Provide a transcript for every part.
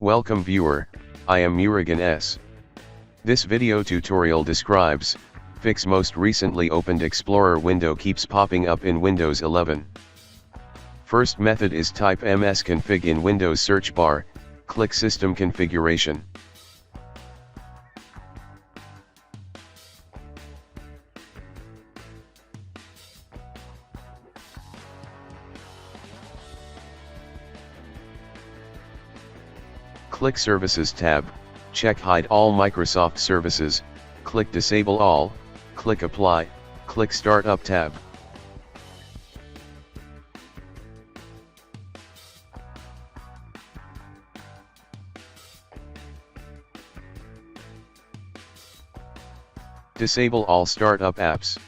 Welcome viewer, I am Murugan S. This video tutorial describes, fix most recently opened Explorer window keeps popping up in Windows 11. First method is type msconfig in Windows search bar, click System Configuration. Click Services tab, check Hide all Microsoft services, click Disable all, click Apply, click Startup tab. Disable all startup apps.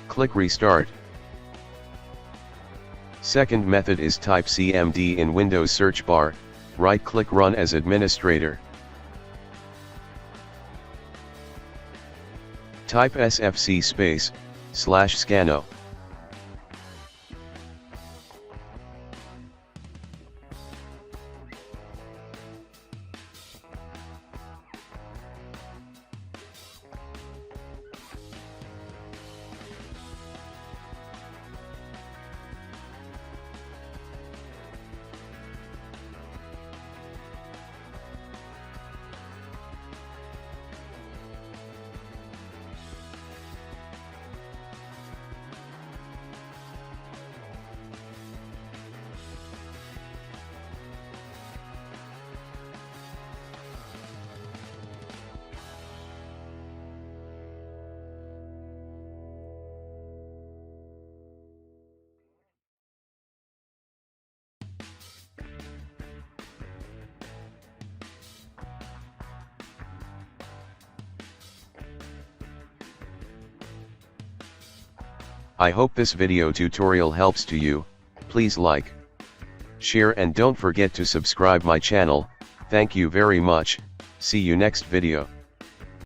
Click Restart. Second method is type CMD in Windows search bar, right-click Run as administrator. Type sfc /scano. I hope this video tutorial helps to you. Please like, share and don't forget to subscribe my channel. Thank you very much. See you next video.